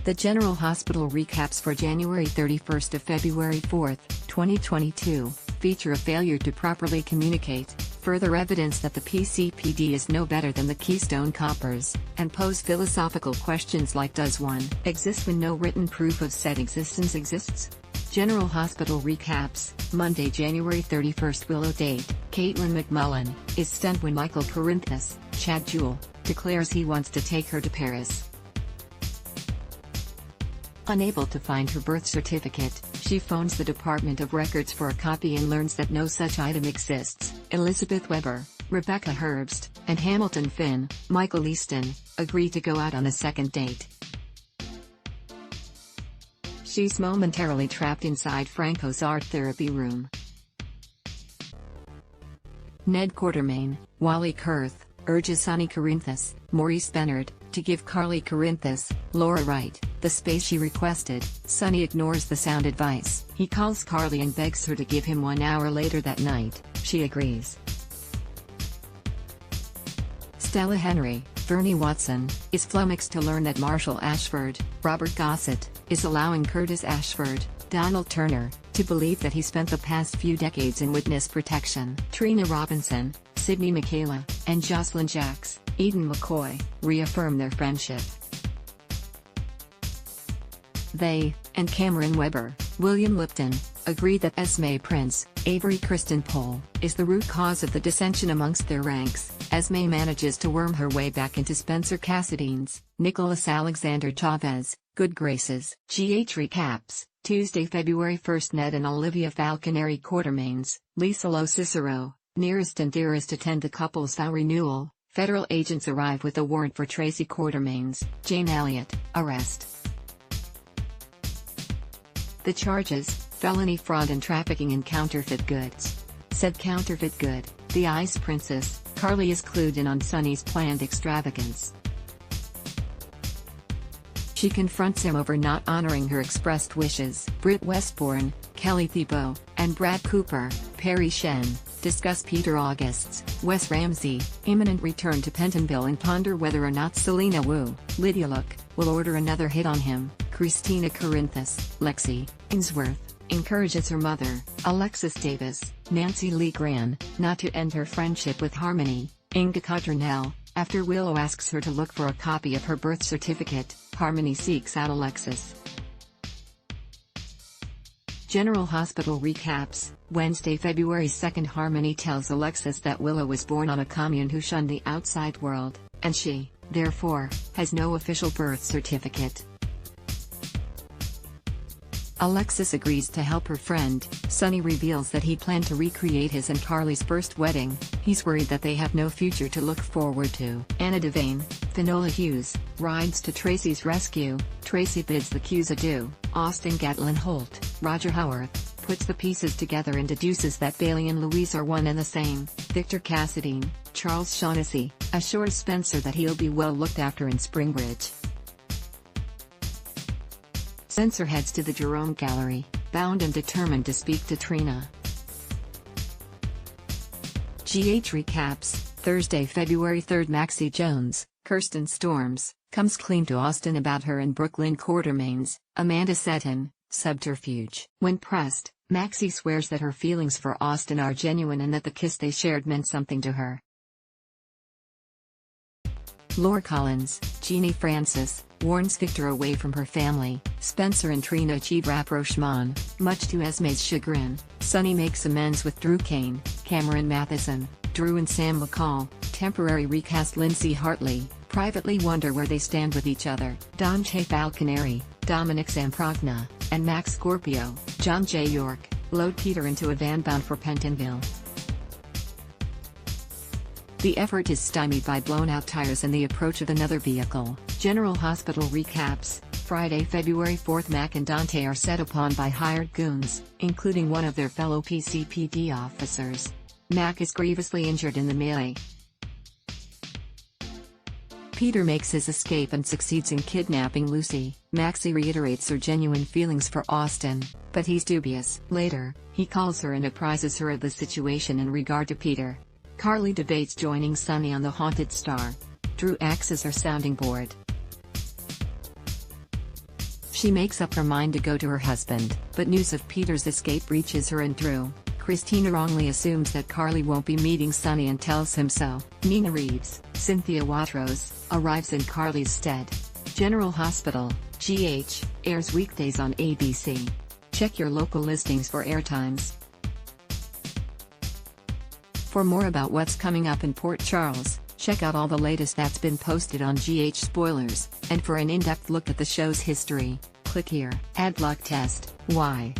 The General Hospital recaps for January 31 to February 4, 2022, feature a failure to properly communicate, further evidence that the PCPD is no better than the Keystone Coppers, and pose philosophical questions like, does one exist when no written proof of said existence exists? General Hospital recaps, Monday, January 31. Willow date: Caitlin McMullen is stunned when Michael Corinthus, Chad Jewell, declares he wants to take her to Paris. Unable to find her birth certificate, she phones the Department of Records for a copy and learns that no such item exists. Elizabeth Weber, Rebecca Herbst, and Hamilton Finn, Michael Easton, agree to go out on a second date. She's momentarily trapped inside Franco's art therapy room. Ned Quartermain, Wally Kurth, urges Sonny Corinthus, Maurice Bennard, to give Carly Corinthus, Laura Wright, the space she requested. Sonny ignores the sound advice. He calls Carly and begs her to give him 1 hour later that night. She agrees. Stella Henry, Bernie Watson, is flummoxed to learn that Marshall Ashford, Robert Gossett, is allowing Curtis Ashford, Donald Turner, to believe that he spent the past few decades in witness protection. Trina Robinson, Sydney Michaela, and Jocelyn Jacks, Eden McCoy, reaffirm their friendship. They, and Cameron Weber, William Lipton, agree that Esme Prince, Avery Kristen Pohl, is the root cause of the dissension amongst their ranks. Esme manages to worm her way back into Spencer Cassidy's, Nicholas Alexander Chavez, good graces. GH recaps, Tuesday, February 1. Ned and Olivia Falconeri Quartermains, Lisa Lo Cicero, nearest and dearest attend the couple's vow renewal. Federal agents arrive with a warrant for Tracy Quartermains, Jane Elliott, arrest. The charges: felony fraud and trafficking in counterfeit goods. Said counterfeit good, the Ice Princess, Carly is clued in on Sonny's planned extravagance. She confronts him over not honoring her expressed wishes. Britt Westbourne, Kelly Thibault, and Brad Cooper, Perry Shen, discuss Peter August's, Wes Ramsey, imminent return to Pentonville and ponder whether or not Selena Wu, Lydia Look, will order another hit on him. Christina Corinthus, Lexi Ainsworth, encourages her mother, Alexis Davis, Nancy Lee Gran, not to end her friendship with Harmony. Inga Cotronell, after Willow asks her to look for a copy of her birth certificate, Harmony seeks out Alexis. General Hospital recaps, Wednesday, February 2. Harmony tells Alexis that Willow was born on a commune who shunned the outside world, and she, therefore, has no official birth certificate. Alexis agrees to help her friend. Sonny reveals that he planned to recreate his and Carly's first wedding. He's worried that they have no future to look forward to. Anna Devane, Finola Hughes, rides to Tracy's rescue. Tracy bids the Q's adieu. Austin Gatlin Holt, Roger Howarth, puts the pieces together and deduces that Bailey and Louise are one and the same. Victor Cassadine, Charles Shaughnessy, assures Spencer that he'll be well looked after in Springbridge. Spencer heads to the Jerome Gallery, bound and determined to speak to Trina. GH recaps, Thursday, February 3. Maxie Jones, Kirsten Storms, comes clean to Austin about her and Brooklyn Quartermains, Amanda Seton, subterfuge. When pressed, Maxie swears that her feelings for Austin are genuine and that the kiss they shared meant something to her. Laura Collins, Jeannie Francis, warns Victor away from her family. Spencer and Trina achieve rapprochement, much to Esme's chagrin. Sonny makes amends with Drew Kane, Cameron Matheson, Drew and Sam McCall, temporary recast Lindsay Hartley, privately wonder where they stand with each other. Don Che Falconeri, Dominic Zamprogna, and Max Scorpio, John J. York, load Peter into a van bound for Pentonville. The effort is stymied by blown-out tires and the approach of another vehicle. General Hospital recaps, Friday, February 4. Mac and Dante are set upon by hired goons, including one of their fellow PCPD officers. Mac is grievously injured in the melee. Peter makes his escape and succeeds in kidnapping Lucy. Maxie reiterates her genuine feelings for Austin, but he's dubious. Later, he calls her and apprises her of the situation in regard to Peter. Carly debates joining Sonny on the Haunted Star. Drew acts as her sounding board. She makes up her mind to go to her husband, but news of Peter's escape reaches her, and Drew, Christina wrongly assumes that Carly won't be meeting Sonny and tells him so. Nina Reeves, Cynthia Watros, arrives in Carly's stead. General Hospital, GH, airs weekdays on ABC. Check your local listings for airtimes. For more about what's coming up in Port Charles, check out all the latest that's been posted on GH Spoilers, and for an in-depth look at the show's history, click here. Ad block test, why?